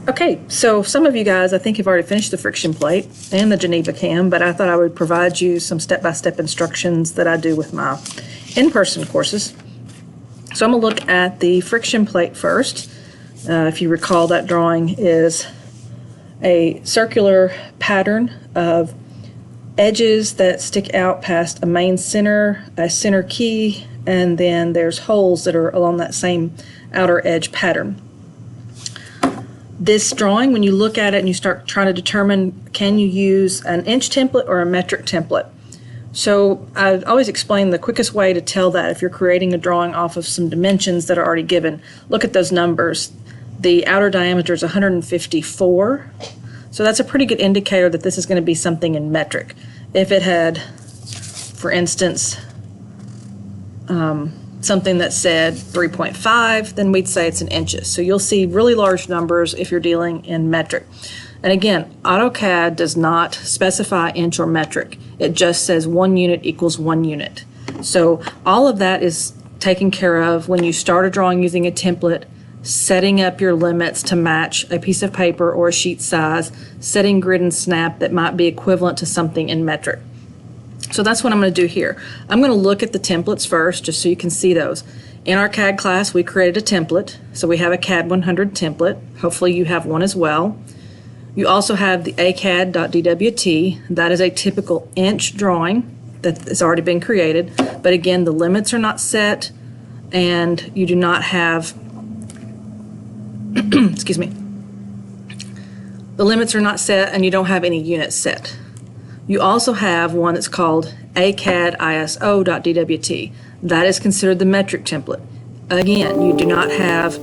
Okay, so some of you guys, I think, have already finished the friction plate and the Geneva cam, but I thought I would provide you some step-by-step instructions that I do with my in-person courses. So I'm going to look at the friction plate first. If you recall, that drawing is a circular pattern of edges that stick out past a main center, a center key, and then there's holes that are along that same outer edge pattern. This drawing, when you look at it and you start trying to determine, can you use an inch template or a metric template? So I always explain the quickest way to tell that if you're creating a drawing off of some dimensions that are already given. Look at those numbers. The outer diameter is 154, so that's a pretty good indicator that this is going to be something in metric. If it had, for instance, something that said 3.5, then we'd say it's in inches. So you'll see really large numbers if you're dealing in metric. And again, AutoCAD does not specify inch or metric. It just says 1 unit equals 1 unit. So all of that is taken care of when you start a drawing using a template, setting up your limits to match a piece of paper or a sheet size, setting grid and snap that might be equivalent to something in metric. So that's what I'm going to do here. I'm going to look at the templates first just so you can see those. In our CAD class, we created a template. So we have a CAD 100 template. Hopefully you have one as well. You also have the acad.dwt. That is a typical inch drawing that has already been created. But again, the limits are not set and you do not have, excuse me, the limits are not set and you don't have any units set. You also have one that's called acad.dwt. That is considered the metric template. Again, you do not have,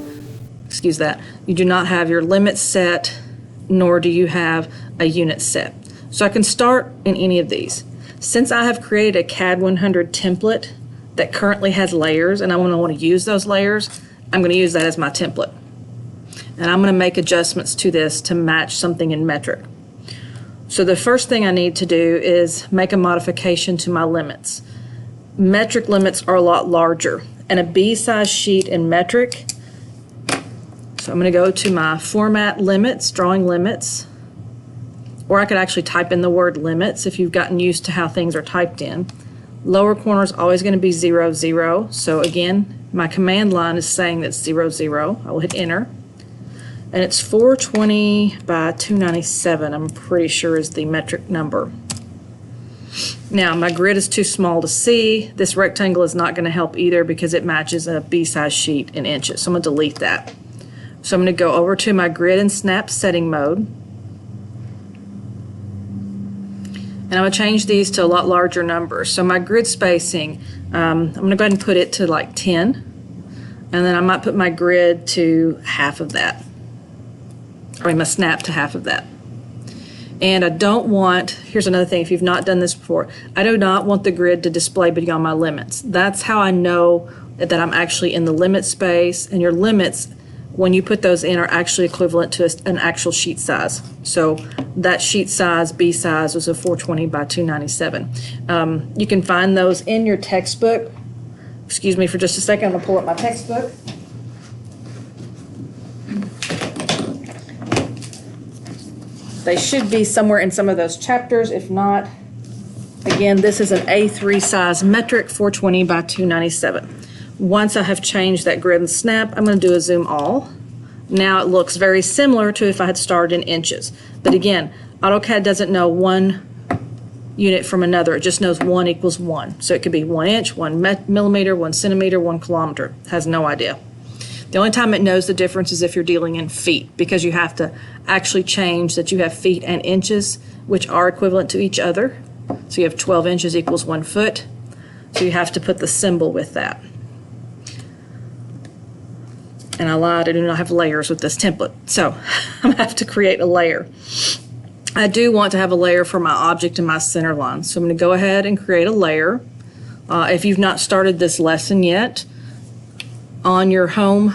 you do not have your limits set, nor do you have a unit set. So I can start in any of these. Since I have created a CAD 100 template that currently has layers and I want to use those layers, I'm going to use that as my template. And I'm going to make adjustments to this to match something in metric. So the first thing I need to do is make a modification to my limits. Metric limits are a lot larger, and a B-size sheet in metric. So I'm going to go to my format limits, drawing limits, or I could actually type in the word limits if you've gotten used to how things are typed in. Lower corner is always going to be 0, 0. So again, my command line is saying that's 0, 0. I will hit enter. And it's 420 by 297, I'm pretty sure is the metric number. Now, my grid is too small to see. This rectangle is not going to help either because it matches a B-size sheet in inches. So I'm going to delete that. So I'm going to go over to my grid and snap setting mode. And I'm going to change these to a lot larger numbers. So my grid spacing, I'm going to go ahead and put it to like 10. And then I might put my grid to half of that. Or my snap to half of that. And I don't want, here's another thing, if you've not done this before, I do not want the grid to display beyond my limits. That's how I know that I'm actually in the limit space, and your limits, when you put those in, are actually equivalent to an actual sheet size. So that sheet size, B size, was a 420 by 297. You can find those in your textbook. Excuse me for just a second, I'm going to pull up my textbook. They should be somewhere in some of those chapters. If not, again, this is an A3 size metric, 420 by 297. Once I have changed that grid and snap, I'm going to do a zoom all. Now it looks very similar to if I had started in inches. But again, AutoCAD doesn't know one unit from another. It just knows 1 equals 1. So it could be 1 inch, 1 millimeter, 1 centimeter, 1 kilometer. It has no idea. The only time it knows the difference is if you're dealing in feet, because you have to actually change that you have feet and inches, which are equivalent to each other. So you have 12 inches equals 1 foot. So you have to put the symbol with that. And I lied, I do not have layers with this template. So I'm going to have to create a layer. I do want to have a layer for my object and my center line. So I'm going to go ahead and create a layer. If you've not started this lesson yet, on your home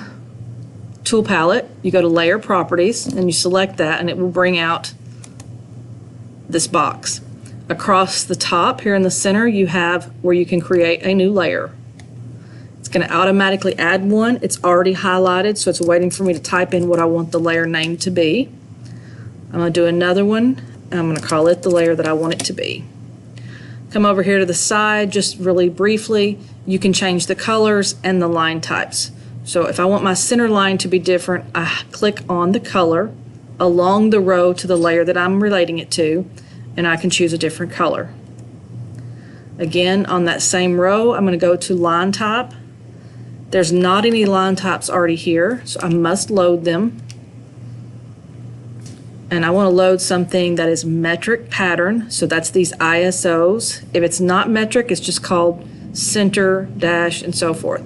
tool palette, you go to Layer Properties and you select that, and it will bring out this box. Across the top here in the center, you have where you can create a new layer. It's going to automatically add one. It's already highlighted, so it's waiting for me to type in what I want the layer name to be. I'm going to do another one, and I'm going to call it the layer that I want it to be. Come over here to the side, just really briefly. You can change the colors and the line types. So if I want my center line to be different, I click on the color along the row to the layer that I'm relating it to, and I can choose a different color. Again, on that same row, I'm going to go to line type. There's not any line types already here, so I must load them. And I want to load something that is metric pattern, so that's these ISOs. If it's not metric, it's just called center, dash, and so forth.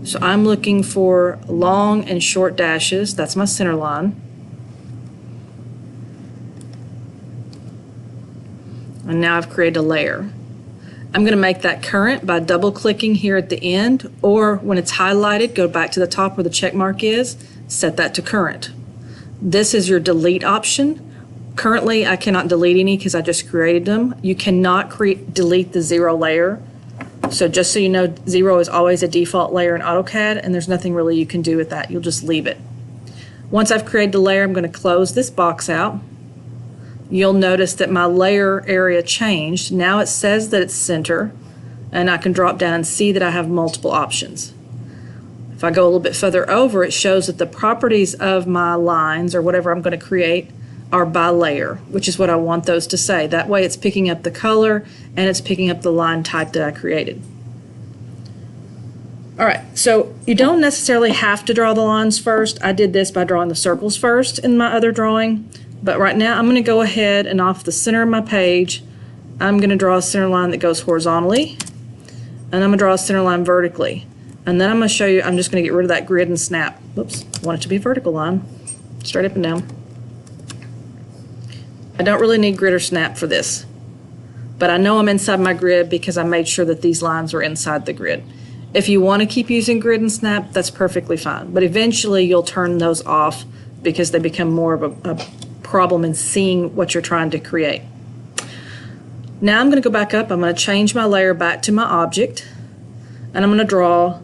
So I'm looking for long and short dashes. That's my center line. And now I've created a layer. I'm going to make that current by double-clicking here at the end, or when it's highlighted, go back to the top where the check mark is, set that to current. This is your delete option. Currently, I cannot delete any because I just created them. You cannot delete the zero layer. So just so you know, zero is always a default layer in AutoCAD, and there's nothing really you can do with that. You'll just leave it. Once I've created the layer, I'm going to close this box out. You'll notice that my layer area changed. Now it says that it's center, and I can drop down and see that I have multiple options. If I go a little bit further over, it shows that the properties of my lines, or whatever I'm going to create, are by layer, which is what I want those to say. That way it's picking up the color and it's picking up the line type that I created. All right, so you don't necessarily have to draw the lines first. I did this by drawing the circles first in my other drawing. But right now I'm going to go ahead and off the center of my page, I'm going to draw a center line that goes horizontally, and I'm going to draw a center line vertically. And then I'm going to show you, I'm just going to get rid of that grid and snap. Whoops, I want it to be a vertical line, straight up and down. I don't really need grid or snap for this, but I know I'm inside my grid because I made sure that these lines are inside the grid. If you want to keep using grid and snap, that's perfectly fine, but eventually you'll turn those off because they become more of a problem in seeing what you're trying to create. Now I'm going to go back up. I'm going to change my layer back to my object, and I'm going to draw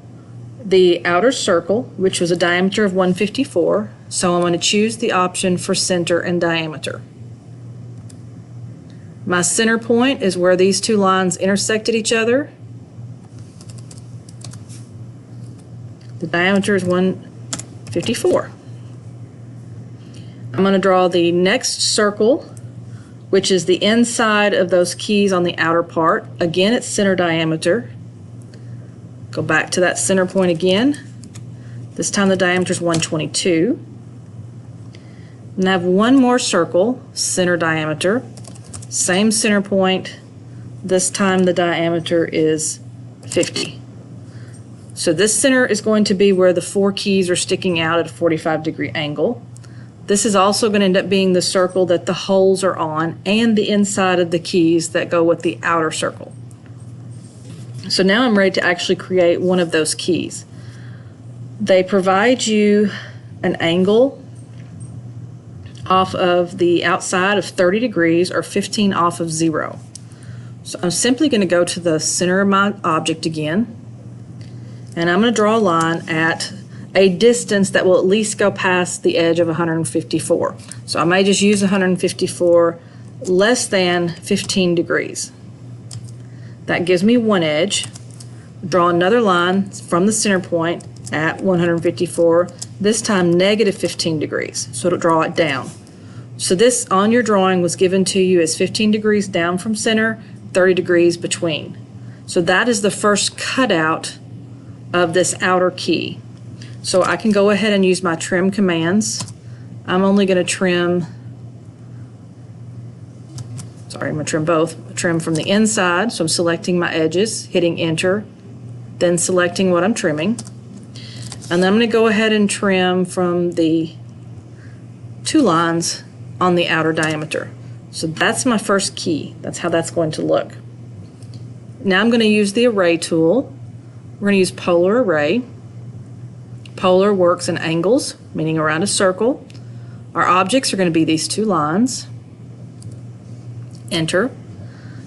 the outer circle, which was a diameter of 154. So I'm going to choose the option for center and diameter. My center point is where these two lines intersected each other. The diameter is 154. I'm going to draw the next circle, which is the inside of those keys on the outer part. Again, it's center diameter. Go back to that center point again. This time the diameter is 122. And I have one more circle, center diameter. Same center point. This time the diameter is 50. So this center is going to be where the four keys are sticking out at a 45-degree angle. This is also going to end up being the circle that the holes are on and the inside of the keys that go with the outer circle. So now I'm ready to actually create one of those keys. They provide you an angle off of the outside of 30 degrees or 15 off of 0. So I'm simply going to go to the center of my object again, and I'm going to draw a line at a distance that will at least go past the edge of 154. So I may just use 154 less than 15 degrees. That gives me one edge. Draw another line from the center point at 154, this time negative 15 degrees. So it'll draw it down. So this on your drawing was given to you as 15 degrees down from center, 30 degrees between. So that is the first cutout of this outer key. So I can go ahead and use my trim commands. I'm only going to trim, sorry, I'm going to trim both. Trim from the inside, so I'm selecting my edges, hitting enter, then selecting what I'm trimming. And then I'm going to go ahead and trim from the two lines on the outer diameter. So that's my first key. That's how that's going to look. Now I'm going to use the array tool. We're going to use polar array. Polar works in angles, meaning around a circle. Our objects are going to be these two lines. Enter.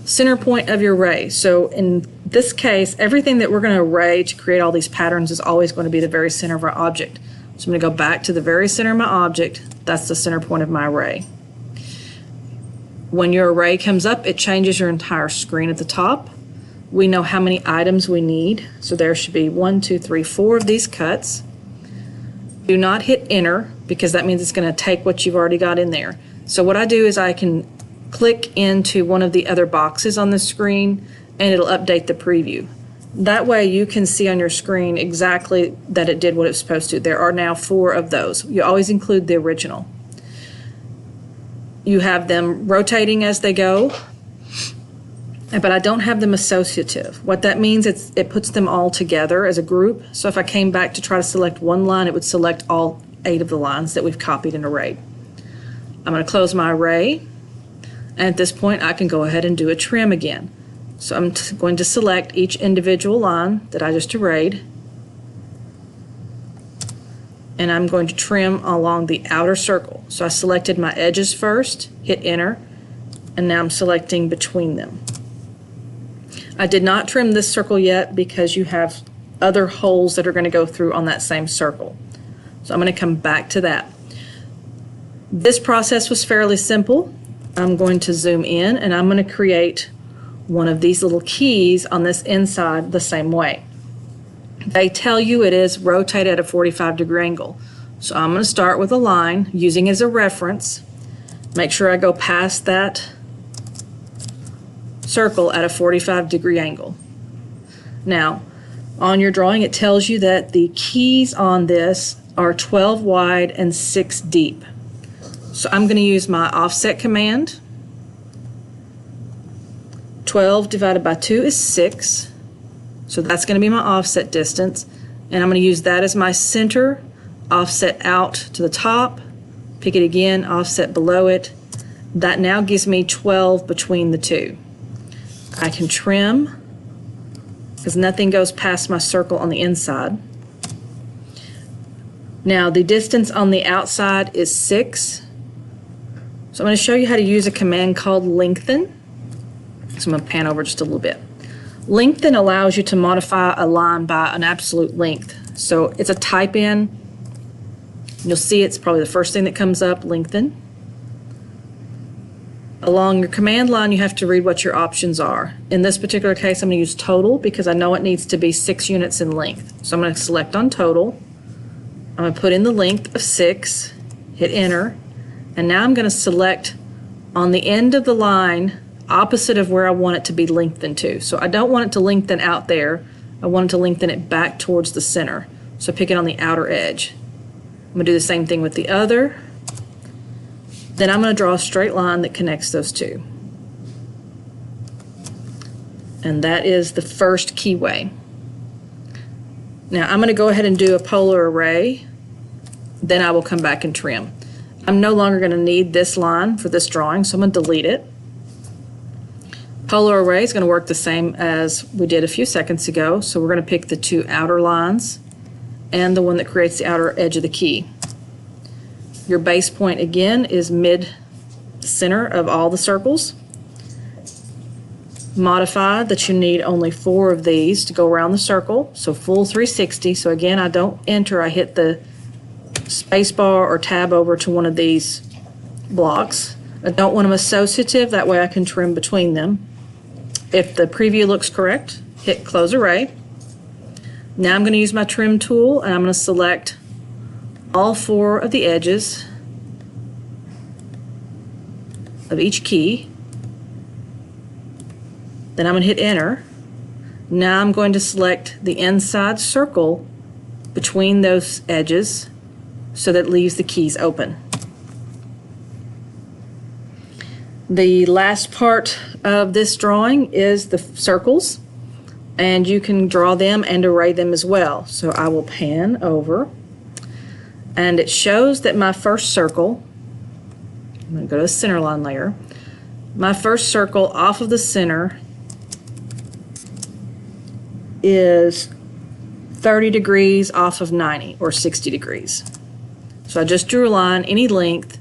center point of your array. So in this case, everything that we're going to array to create all these patterns is always going to be the very center of our object. So I'm going to go back to the very center of my object. That's the center point of my array. When your array comes up, it changes your entire screen at the top. We know how many items we need. So there should be 1, 2, 3, 4 of these cuts. Do not hit enter because that means it's going to take what you've already got in there. So what I do is I can click into one of the other boxes on the screen and it'll update the preview. That way you can see on your screen exactly that it did what it's supposed to. There are now 4 of those. You always include the original. You have them rotating as they go, but I don't have them associative. What that means is it puts them all together as a group. So if I came back to try to select one line, it would select all 8 of the lines that we've copied and arrayed. I'm going to close my array, and at this point I can go ahead and do a trim again. So I'm going to select each individual line that I just arrayed, and I'm going to trim along the outer circle. So I selected my edges first, hit enter, and now I'm selecting between them. I did not trim this circle yet because you have other holes that are going to go through on that same circle. So I'm going to come back to that. This process was fairly simple. I'm going to zoom in and I'm going to create one of these little keys on this inside the same way. They tell you it is rotated at a 45-degree angle. So I'm going to start with a line using it as a reference. Make sure I go past that circle at a 45-degree angle. Now, on your drawing it tells you that the keys on this are 12 wide and 6 deep. So I'm going to use my offset command. 12 divided by 2 is 6. So that's going to be my offset distance. And I'm going to use that as my center, offset out to the top, pick it again, offset below it. That now gives me 12 between the two. I can trim because nothing goes past my circle on the inside. Now the distance on the outside is 6. So I'm going to show you how to use a command called lengthen. So I'm going to pan over just a little bit. Lengthen allows you to modify a line by an absolute length. So it's a type in. You'll see it's probably the first thing that comes up, lengthen. Along your command line you have to read what your options are. In this particular case I'm going to use total because I know it needs to be 6 units in length. So I'm going to select on total. I'm going to put in the length of 6, hit enter, and now I'm going to select on the end of the line opposite of where I want it to be lengthened to. So I don't want it to lengthen out there. I want it to lengthen it back towards the center. So pick it on the outer edge. I'm going to do the same thing with the other. Then I'm going to draw a straight line that connects those two. And that is the first keyway. Now I'm going to go ahead and do a polar array. Then I will come back and trim. I'm no longer going to need this line for this drawing, so I'm going to delete it. Polar array is going to work the same as we did a few seconds ago. So we're going to pick the 2 outer lines and the one that creates the outer edge of the key. Your base point again is mid center of all the circles. Modify that you need only 4 of these to go around the circle, so full 360. So again, I don't enter, I hit the space bar or tab over to one of these blocks. I don't want them associative, that way I can trim between them. If the preview looks correct, hit close array. Now I'm going to use my trim tool and I'm going to select all 4 of the edges of each key. Then I'm going to hit enter. Now I'm going to select the inside circle between those edges so that it leaves the keys open. The last part of this drawing is the circles, and you can draw them and array them as well. So I will pan over, and it shows that my first circle, I'm going to go to the center line layer, my first circle off of the center is 30 degrees off of 90 or 60 degrees. So I just drew a line any length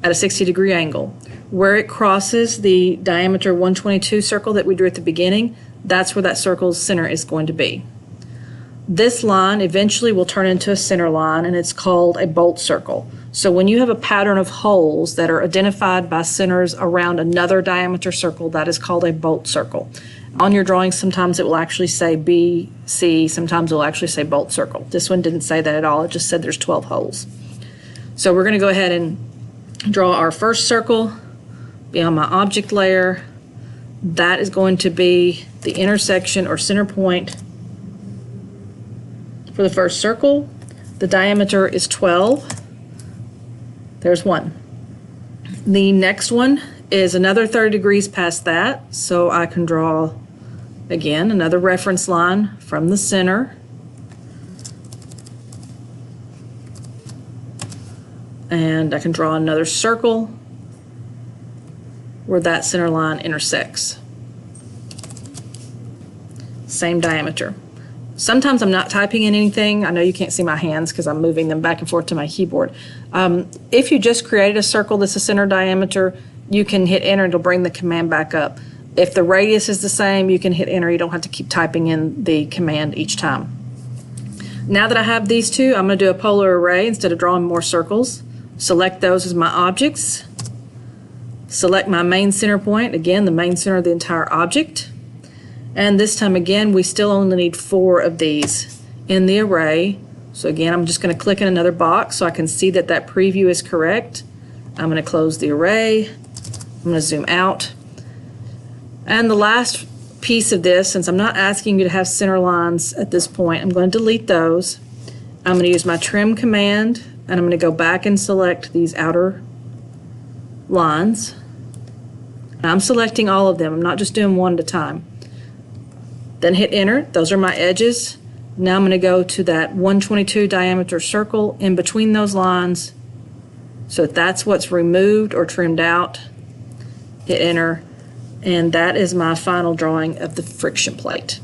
at a 60-degree angle. Where it crosses the diameter 122 circle that we drew at the beginning, that's where that circle's center is going to be. This line eventually will turn into a center line, and it's called a bolt circle. So when you have a pattern of holes that are identified by centers around another diameter circle, that is called a bolt circle. On your drawing, sometimes it will actually say BC, sometimes it will actually say bolt circle. This one didn't say that at all, it just said there's 12 holes. So we're going to go ahead and draw our first circle beyond my object layer. That is going to be the intersection or center point for the first circle. The diameter is 12. There's one. The next one is another 30 degrees past that, so I can draw again another reference line from the center. And I can draw another circle where that center line intersects. Same diameter. Sometimes I'm not typing in anything. I know you can't see my hands because I'm moving them back and forth to my keyboard. If you just created a circle that's a center diameter, you can hit enter and it'll bring the command back up. If the radius is the same, you can hit enter. You don't have to keep typing in the command each time. Now that I have these two, I'm going to do a polar array instead of drawing more circles. Select those as my objects. Select my main center point, again the main center of the entire object. And this time again we still only need 4 of these in the array. So again I'm just going to click in another box so I can see that that preview is correct. I'm going to close the array. I'm going to zoom out. And the last piece of this, since I'm not asking you to have center lines at this point, I'm going to delete those. I'm going to use my trim command and I'm going to go back and select these outer lines. I'm selecting all of them. I'm not just doing one at a time. Then hit enter. Those are my edges. Now I'm going to go to that 122 diameter circle in between those lines. So that's what's removed or trimmed out. Hit enter. And that is my final drawing of the friction plate.